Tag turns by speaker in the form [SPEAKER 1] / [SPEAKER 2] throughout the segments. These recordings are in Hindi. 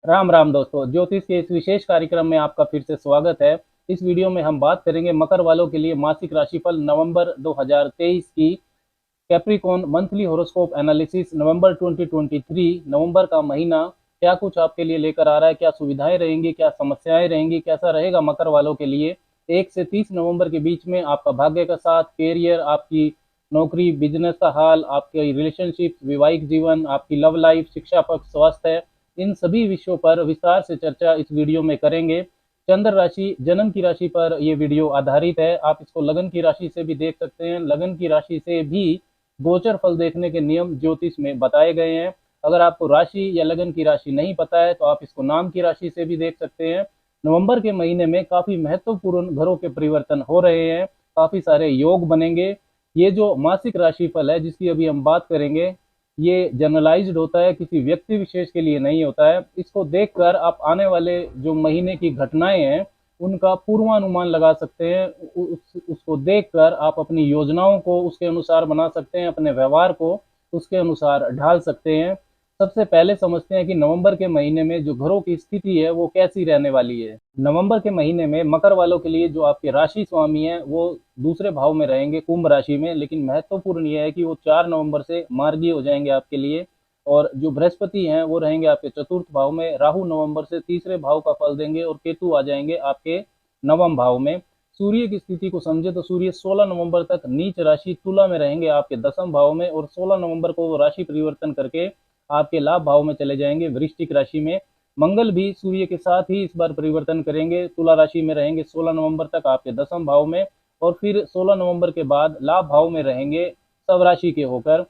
[SPEAKER 1] राम राम दोस्तों, ज्योतिष के इस विशेष कार्यक्रम में आपका फिर से स्वागत है। इस वीडियो में हम बात करेंगे मकर वालों के लिए मासिक राशिफल नवंबर 2023 की। कैप्रिकॉन मंथली हॉरोस्कोप एनालिसिस नवंबर 2023, नवंबर का महीना क्या कुछ आपके लिए लेकर आ रहा है, क्या सुविधाएं रहेंगी, क्या समस्याएं रहेंगी, कैसा रहेगा मकर वालों के लिए। 1 से 30 नवंबर के बीच में आपका भाग्य का साथ, कैरियर, आपकी नौकरी, बिजनेस का हाल, आपके रिलेशनशिप, वैवाहिक जीवन, आपकी लव लाइफ, शिक्षा पक्ष, स्वास्थ्य, इन सभी विषयों पर विस्तार से चर्चा इस वीडियो में करेंगे। चंद्र राशि, जन्म की राशि पर यह वीडियो आधारित है। आप इसको लगन की राशि से भी देख सकते हैं। लगन की राशि से भी गोचर फल देखने के नियम ज्योतिष में बताए गए हैं। अगर आपको राशि या लगन की राशि नहीं पता है तो आप इसको नाम की राशि से भी देख सकते हैं। नवंबर के महीने में काफी महत्वपूर्ण घरों के परिवर्तन हो रहे हैं, काफी सारे योग बनेंगे। ये जो मासिक राशिफल है जिसकी अभी हम बात करेंगे, ये जनरलाइज्ड होता है, किसी व्यक्ति विशेष के लिए नहीं होता है। इसको देखकर आप आने वाले जो महीने की घटनाएं हैं उनका पूर्वानुमान लगा सकते हैं। उसको देखकर आप अपनी योजनाओं को उसके अनुसार बना सकते हैं, अपने व्यवहार को उसके अनुसार ढाल सकते हैं। सबसे पहले समझते हैं कि नवंबर के महीने में जो घरों की स्थिति है वो कैसी रहने वाली है। नवंबर के महीने में मकर वालों के लिए जो आपके राशि स्वामी हैं वो दूसरे भाव में रहेंगे, कुंभ राशि में। लेकिन महत्वपूर्ण यह है कि वो 4 नवंबर से मार्गी हो जाएंगे आपके लिए। और जो बृहस्पति हैं वो रहेंगे आपके चतुर्थ भाव में। राहु नवंबर से तीसरे भाव का फल देंगे और केतु आ जाएंगे आपके नवम भाव में। सूर्य की स्थिति को समझे तो सूर्य 16 नवंबर तक नीच राशि तुला में रहेंगे आपके दसम भाव में, और 16 नवंबर को वो राशि परिवर्तन करके आपके लाभ भाव में चले जाएंगे, वृश्चिक राशि में। मंगल भी सूर्य के साथ ही इस बार परिवर्तन करेंगे, तुला राशि में रहेंगे 16 नवंबर तक आपके दसम भाव में, और फिर 16 नवंबर के बाद लाभ भाव में रहेंगे सब राशि के होकर।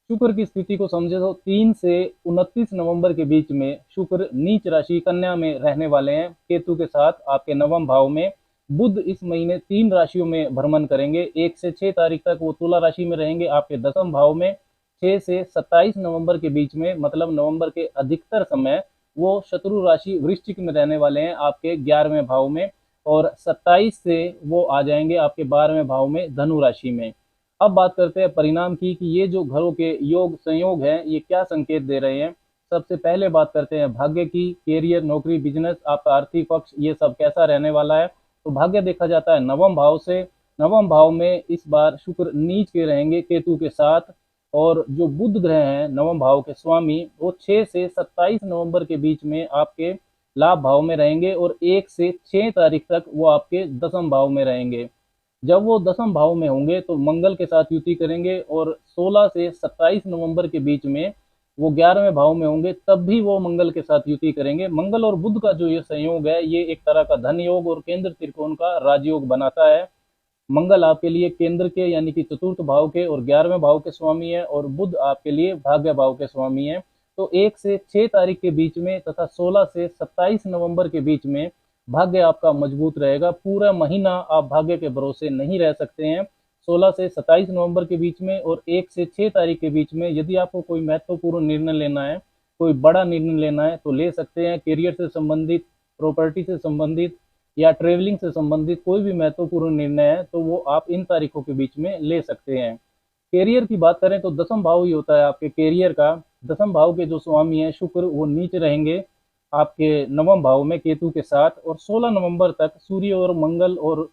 [SPEAKER 1] शुक्र की स्थिति को समझे तो 3 से 29 नवंबर के बीच में शुक्र नीच राशि कन्या में रहने वाले हैं केतु के साथ आपके नवम भाव में। बुध इस महीने 3 राशियों में भ्रमण करेंगे। 1 से 6 तारीख तक वो तुला राशि में रहेंगे आपके दसम भाव में। 6 से 27 नवंबर के बीच में, मतलब नवंबर के अधिकतर समय, वो शत्रु राशि वृश्चिक में रहने वाले हैं आपके 11वें भाव में। और 27 से वो आ जाएंगे आपके 12वें भाव में धनु राशि में। अब बात करते हैं परिणाम की कि ये जो घरों के योग संयोग हैं ये क्या संकेत दे रहे हैं। सबसे पहले बात करते हैं भाग्य की। कैरियर, नौकरी, बिजनेस, आपका आर्थिक पक्ष, ये सब कैसा रहने वाला है। तो भाग्य देखा जाता है नवम भाव से। नवम भाव में इस बार शुक्र नीच के रहेंगे केतु के साथ। और जो बुध ग्रह हैं नवम भाव के स्वामी, वो 6 से 27 नवंबर के बीच में आपके लाभ भाव में रहेंगे, और 1 से 6 तारीख तक वो आपके दसम भाव में रहेंगे। जब वो दसम भाव में होंगे तो मंगल के साथ युति करेंगे, और 16 से 27 नवंबर के बीच में वो 11वें भाव में होंगे, तब भी वो मंगल के साथ युति करेंगे। मंगल और बुध का जो ये संयोग है ये एक तरह का धन योग और केंद्र त्रिकोण का राजयोग बनाता है। मंगल आपके लिए केंद्र के यानी कि चतुर्थ भाव के और 11वें भाव के स्वामी है, और बुध आपके लिए भाग्य भाव के स्वामी है। तो 1 से 6 तारीख के बीच में तथा 16 से 27 नवंबर के बीच में भाग्य आपका मजबूत रहेगा। पूरा महीना आप भाग्य के भरोसे नहीं रह सकते हैं। 16 से 27 नवंबर के बीच में और 1 से 6 तारीख के बीच में यदि आपको कोई महत्वपूर्ण निर्णय लेना है, कोई बड़ा निर्णय लेना है तो ले सकते हैं। करियर से संबंधित, प्रॉपर्टी से संबंधित या ट्रेवलिंग से संबंधित कोई भी महत्वपूर्ण निर्णय है तो वो आप इन तारीखों के बीच में ले सकते हैं। कैरियर की बात करें तो दसम भाव ही होता है आपके कैरियर का। दसम भाव के जो स्वामी है शुक्र, वो नीचे रहेंगे आपके नवम भाव में केतु के साथ, और 16 नवंबर तक सूर्य और मंगल और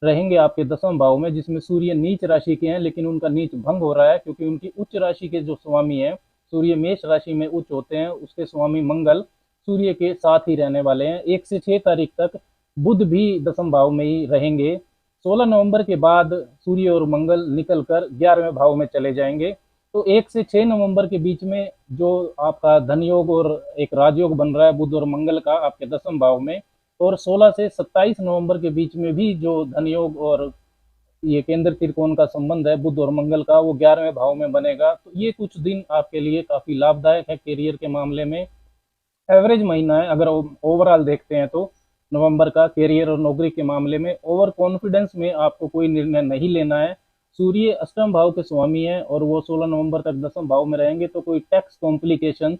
[SPEAKER 1] रहेंगे आपके दसम भाव में, जिसमें सूर्य नीच राशि के हैं लेकिन उनका नीच भंग हो रहा है क्योंकि उनकी उच्च राशि के जो स्वामी है, सूर्य मेष राशि में उच्च होते हैं, उसके स्वामी मंगल सूर्य के साथ ही रहने वाले हैं। 1 से 6 तारीख तक बुध भी दसम भाव में ही रहेंगे। 16 नवंबर के बाद सूर्य और मंगल निकलकर 11वें भाव में चले जाएंगे। तो 1 से 6 नवंबर के बीच में जो आपका धन योग और एक राजयोग बन रहा है बुध और मंगल का आपके दसम भाव में, और 16 से 27 नवंबर के बीच में भी जो धन योग और ये केंद्र त्रिकोण का संबंध है बुध और मंगल का, वो 11वें भाव में बनेगा। तो ये कुछ दिन आपके लिए काफी लाभदायक है करियर के मामले में। एवरेज महीना है अगर ओवरऑल देखते हैं तो नवंबर का कैरियर और नौकरी के मामले में। ओवर कॉन्फिडेंस में आपको कोई निर्णय नहीं लेना है। सूर्य अष्टम भाव के स्वामी है और वो 16 नवंबर तक दसम भाव में रहेंगे, तो कोई टैक्स कॉम्प्लिकेशन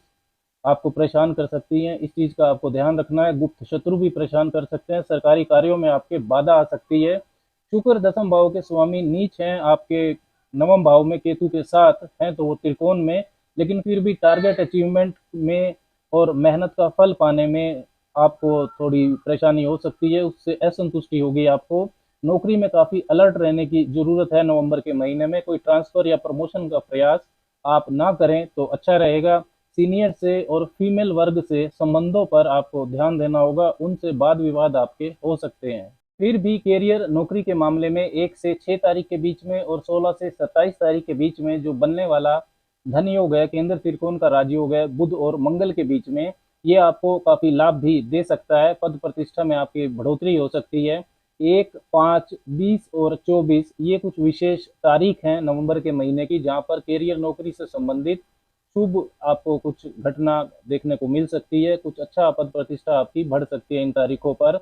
[SPEAKER 1] आपको परेशान कर सकती हैं, इस चीज का आपको ध्यान रखना है। गुप्त शत्रु भी परेशान कर सकते हैं, सरकारी कार्यों में आपके बाधा आ सकती है। शुक्र दसम भाव के स्वामी नीच हैं आपके नवम भाव में केतु के साथ हैं, तो वो त्रिकोण में, लेकिन फिर भी टारगेट अचीवमेंट में और मेहनत का फल पाने में आपको थोड़ी परेशानी हो सकती है, उससे असंतुष्टि होगी आपको। नौकरी में काफ़ी अलर्ट रहने की ज़रूरत है नवंबर के महीने में। कोई ट्रांसफ़र या प्रमोशन का प्रयास आप ना करें तो अच्छा रहेगा। सीनियर से और फीमेल वर्ग से संबंधों पर आपको ध्यान देना होगा, उनसे वाद विवाद आपके हो सकते हैं। फिर भी कैरियर नौकरी के मामले में 1 से 6 तारीख के बीच में और 16 से 27 तारीख के बीच में जो बनने वाला धन योग है, केंद्र त्रिकोण का राजयोग है, बुध और मंगल के बीच में, ये आपको काफी लाभ भी दे सकता है। पद प्रतिष्ठा में आपकी बढ़ोतरी हो सकती है। 1, 5, 20 और 24 ये कुछ विशेष तारीख हैं नवंबर के महीने की, जहां पर कैरियर नौकरी से संबंधित शुभ आपको कुछ घटना देखने को मिल सकती है। कुछ अच्छा पद प्रतिष्ठा आपकी बढ़ सकती है इन तारीखों पर।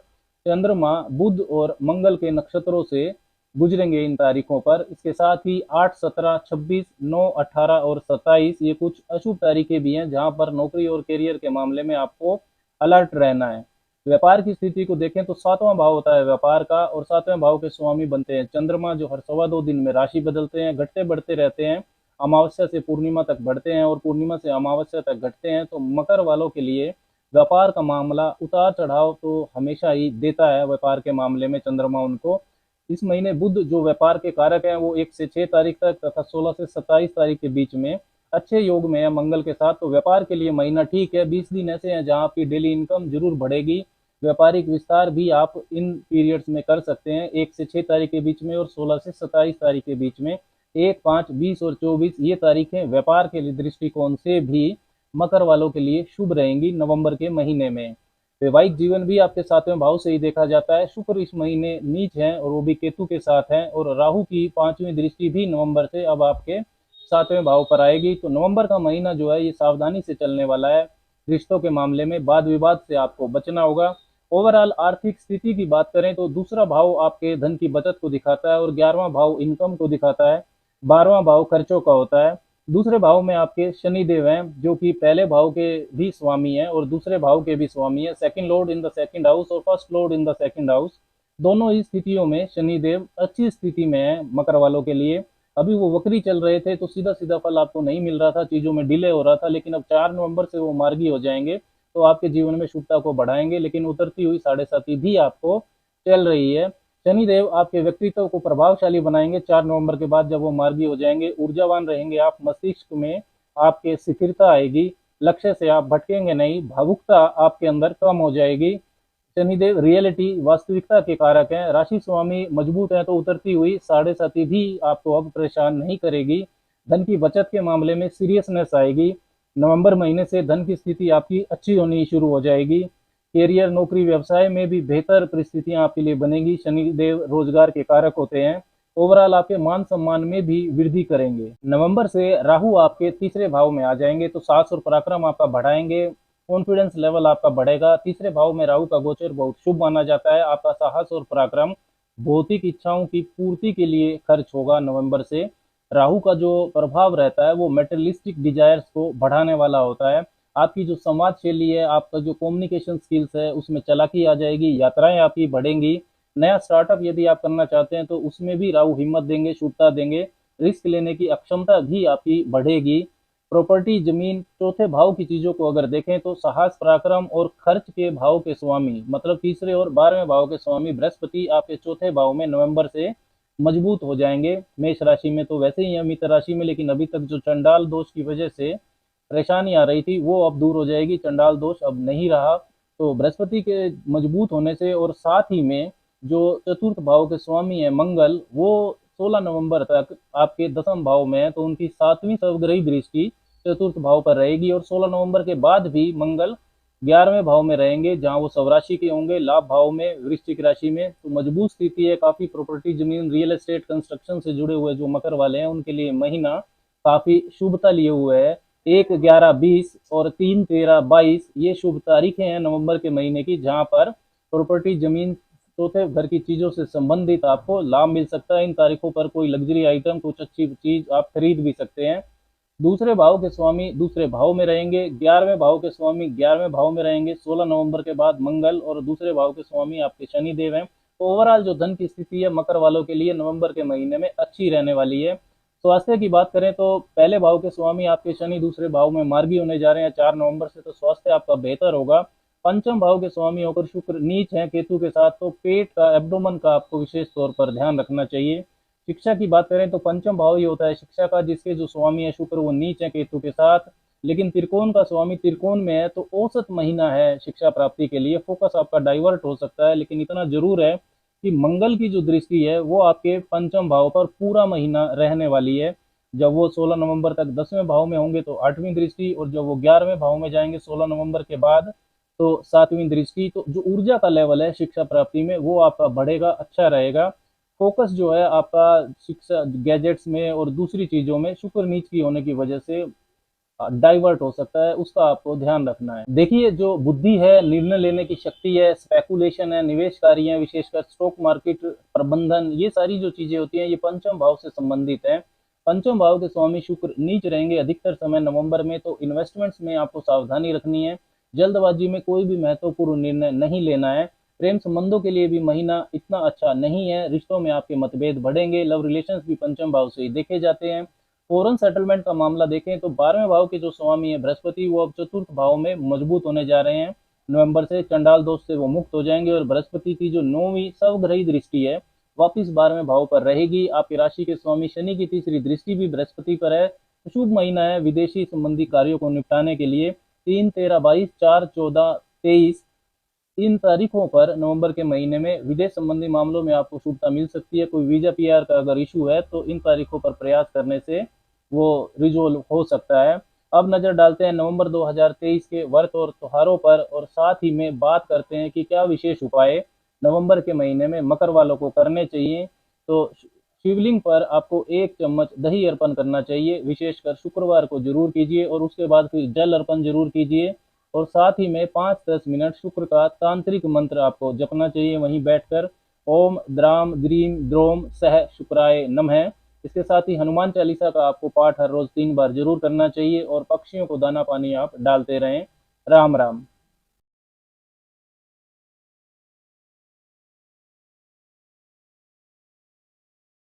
[SPEAKER 1] चंद्रमा बुध और मंगल के नक्षत्रों से गुजरेंगे इन तारीखों पर। इसके साथ ही 8, 17, 26, 9, 18 और 27 ये कुछ अशुभ तारीखें भी हैं, जहां पर नौकरी और करियर के मामले में आपको अलर्ट रहना है। व्यापार की स्थिति को देखें तो सातवां भाव होता है व्यापार का, और सातवें भाव के स्वामी बनते हैं चंद्रमा, जो हर सवा 2 दिन में राशि बदलते हैं, घटते बढ़ते रहते हैं। अमावस्या से पूर्णिमा तक बढ़ते हैं और पूर्णिमा से अमावस्या तक घटते हैं। तो मकर वालों के लिए व्यापार का मामला उतार चढ़ाव तो हमेशा ही देता है। व्यापार के मामले में चंद्रमा उनको इस महीने बुध जो व्यापार के कारक हैं वो 1 से 6 तारीख तक तथा 16 से 27 तारीख के बीच में अच्छे योग में है मंगल के साथ। तो व्यापार के लिए महीना ठीक है। 20 दिन ऐसे हैं जहां आपकी डेली इनकम जरूर बढ़ेगी। व्यापारिक विस्तार भी आप इन पीरियड्स में कर सकते हैं, 1 से 6 तारीख के बीच में और 16 से 27 तारीख के बीच में। 1, 5, 20 और 24 ये तारीखें व्यापार के दृष्टिकोण से भी मकर वालों के लिए शुभ रहेंगी नवंबर के महीने में। वैवाहिक जीवन भी आपके 7वें भाव से ही देखा जाता है। शुक्र इस महीने नीच है और वो भी केतु के साथ है, और राहु की 5वीं दृष्टि भी नवंबर से अब आपके 7वें भाव पर आएगी। तो नवंबर का महीना जो है ये सावधानी से चलने वाला है। रिश्तों के मामले में वाद विवाद से आपको बचना होगा। ओवरऑल आर्थिक स्थिति की बात करें तो दूसरा भाव आपके धन की बचत को दिखाता है और 11वां भाव इनकम को दिखाता है। 12वां भाव खर्चों का होता है। दूसरे भाव में आपके शनिदेव हैं, जो कि पहले भाव के भी स्वामी हैं और दूसरे भाव के भी स्वामी हैं। Second lord in the second house और first lord in the second house, दोनों ही स्थितियों में शनिदेव अच्छी स्थिति में है मकर वालों के लिए। अभी वो वक्री चल रहे थे तो सीधा सीधा फल आपको नहीं मिल रहा था, चीजों में डिले हो रहा था, लेकिन अब 4 नवंबर से वो मार्गी हो जाएंगे तो आपके जीवन में शुभता को बढ़ाएंगे। लेकिन उतरती हुई 7.5 भी आपको चल रही है। शनिदेव आपके व्यक्तित्व को प्रभावशाली बनाएंगे 4 नवंबर के बाद, जब वो मार्गी हो जाएंगे। ऊर्जावान रहेंगे आप, मस्तिष्क में आपके स्थिरता आएगी, लक्ष्य से आप भटकेंगे नहीं, भावुकता आपके अंदर कम हो जाएगी। शनिदेव रियलिटी वास्तविकता के कारक हैं। राशि स्वामी मजबूत है तो उतरती हुई 7.5 भी आपको अब परेशान नहीं करेगी। धन की बचत के मामले में सीरियसनेस आएगी। नवंबर महीने से धन की स्थिति आपकी अच्छी होनी शुरू हो जाएगी। कैरियर नौकरी व्यवसाय में भी बेहतर परिस्थितियां आपके लिए बनेगी। शनिदेव रोजगार के कारक होते हैं। ओवरऑल आपके मान सम्मान में भी वृद्धि करेंगे। नवंबर से राहु आपके तीसरे भाव में आ जाएंगे तो साहस और पराक्रम आपका बढ़ाएंगे। कॉन्फिडेंस लेवल आपका बढ़ेगा। तीसरे भाव में राहु का गोचर बहुत शुभ माना जाता है। आपका साहस और पराक्रम भौतिक इच्छाओं की पूर्ति के लिए खर्च होगा नवंबर से। राहु का जो प्रभाव रहता है वो मेटेरियलिस्टिक डिजायर्स को बढ़ाने वाला होता है। आपकी जो समाज शैली है, आपका जो कम्युनिकेशन स्किल्स है, उसमें चालाकी आ जाएगी, यात्राएं आपकी बढ़ेंगी। नया स्टार्टअप यदि आप करना चाहते हैं तो उसमें भी राहु हिम्मत देंगे, शुभता देंगे। रिस्क लेने की अक्षमता भी आपकी बढ़ेगी। प्रॉपर्टी जमीन चौथे भाव की चीजों को अगर देखें तो साहस पराक्रम और खर्च के भाव के स्वामी, मतलब तीसरे और 12वें भाव के स्वामी बृहस्पति आपके चौथे भाव में नवंबर से मजबूत हो जाएंगे। मेष राशि में तो वैसे ही है मित्र राशि में, लेकिन अभी तक जो चंडाल दोष की वजह से परेशानी आ रही थी वो अब दूर हो जाएगी। चंडाल दोष अब नहीं रहा। तो बृहस्पति के मजबूत होने से और साथ ही में जो चतुर्थ भाव के स्वामी है मंगल, वो 16 नवंबर तक आपके 10वें भाव में है, तो उनकी 7वीं सर्वग्रही दृष्टि चतुर्थ भाव पर रहेगी। और 16 नवंबर के बाद भी मंगल 11वें भाव में रहेंगे, जहां वो स्वराशि के होंगे, लाभ भाव में, वृश्चिक राशि में। तो मजबूत स्थिति है। काफी प्रॉपर्टी जमीन रियल एस्टेट कंस्ट्रक्शन से जुड़े हुए जो मकर वाले हैं उनके लिए महीना काफी शुभता लिए हुए है। 1, 11, 20 और 3, 13, 22 ये शुभ तारीखें हैं नवंबर के महीने की, जहां पर प्रॉपर्टी जमीन चौथे घर की चीजों से संबंधित आपको लाभ मिल सकता है। इन तारीखों पर कोई लग्जरी आइटम, कुछ अच्छी चीज आप खरीद भी सकते हैं। दूसरे भाव के स्वामी दूसरे भाव में रहेंगे। 11वें भाव के स्वामी 11वें भाव में रहेंगे 16 नवंबर के बाद मंगल, और दूसरे भाव के स्वामी आपके शनिदेव हैं। तो ओवरऑल जो धन की स्थिति है मकर वालों के लिए नवंबर के महीने में अच्छी रहने वाली है। स्वास्थ्य की बात करें तो पहले भाव के स्वामी आपके शनि दूसरे भाव में मार्गी होने जा रहे हैं 4 नवंबर से, तो स्वास्थ्य आपका बेहतर होगा। पंचम भाव के स्वामी होकर शुक्र नीच है केतु के साथ, तो पेट का, एब्डोमन का आपको विशेष तौर पर ध्यान रखना चाहिए। शिक्षा की बात करें तो पंचम भाव ही होता है शिक्षा का, जिसके जो स्वामी है शुक्र वो नीच है केतु के साथ, लेकिन त्रिकोण का स्वामी त्रिकोण में है, तो औसत महीना है शिक्षा प्राप्ति के लिए। फोकस आपका डाइवर्ट हो सकता है, लेकिन इतना जरूर है कि मंगल की जो दृष्टि है वो आपके पंचम भाव पर पूरा महीना रहने वाली है। जब वो 16 नवंबर तक 10वें भाव में होंगे तो 8वीं दृष्टि, और जब वो 11वें भाव में जाएंगे 16 नवंबर के बाद तो 7वीं दृष्टि। तो जो ऊर्जा का लेवल है शिक्षा प्राप्ति में वो आपका बढ़ेगा, अच्छा रहेगा। फोकस जो है आपका शिक्षा गैजेट्स में और दूसरी चीजों में शुक्र नीच की होने की वजह से डाइवर्ट हो सकता है, उसका आपको ध्यान रखना है। देखिए, जो बुद्धि है, निर्णय लेने की शक्ति है, स्पेकुलेशन है, निवेशकारी है, विशेषकर स्टॉक मार्केट प्रबंधन, ये सारी जो चीजें होती हैं ये पंचम भाव से संबंधित है। पंचम भाव के स्वामी शुक्र नीच रहेंगे अधिकतर समय नवंबर में, तो इन्वेस्टमेंट्स में आपको सावधानी रखनी है। जल्दबाजी में कोई भी महत्वपूर्ण निर्णय नहीं लेना है। प्रेम संबंधों के लिए भी महीना इतना अच्छा नहीं है, रिश्तों में आपके मतभेद बढ़ेंगे। लव रिलेशंस भी पंचम भाव से ही देखे जाते हैं। फॉरेन सेटलमेंट का मामला देखें तो 12वें भाव के जो स्वामी है बृहस्पति, वो अब चतुर्थ भाव में मजबूत होने जा रहे हैं। नवंबर से चंडाल दोष से वो मुक्त हो जाएंगे, और बृहस्पति की जो 9वीं स्वग्रही दृष्टि है वापिस 12वें भाव पर रहेगी। आपकी राशि के स्वामी शनि की तीसरी दृष्टि भी बृहस्पति पर है। तो शुभ महीना है विदेशी संबंधी कार्यों को निपटाने के लिए। 3, 13, 22, 4, 14, 23 इन तारीखों पर नवंबर के महीने में विदेश संबंधी मामलों में आपको शुभता मिल सकती है। कोई वीजा पीआर का अगर इशू है तो इन तारीखों पर प्रयास करने से वो रिजोल्व हो सकता है। अब नजर डालते हैं नवंबर 2023 के व्रत और त्योहारों पर, और साथ ही में बात करते हैं कि क्या विशेष उपाय नवंबर के महीने में मकर वालों को करने चाहिए। तो शिवलिंग पर आपको 1 चम्मच दही अर्पण करना चाहिए, विशेषकर शुक्रवार को जरूर कीजिए, और उसके बाद फिर जल अर्पण जरूर कीजिए। और साथ ही में 5-10 मिनट शुक्र का तांत्रिक मंत्र आपको जपना चाहिए वहीं बैठकर, ओम द्राम द्रीम द्रोम सह शुक्राय नमः। इसके साथ ही हनुमान चालीसा का आपको पाठ हर रोज 3 बार जरूर करना चाहिए, और पक्षियों को दाना पानी आप डालते रहें। राम राम।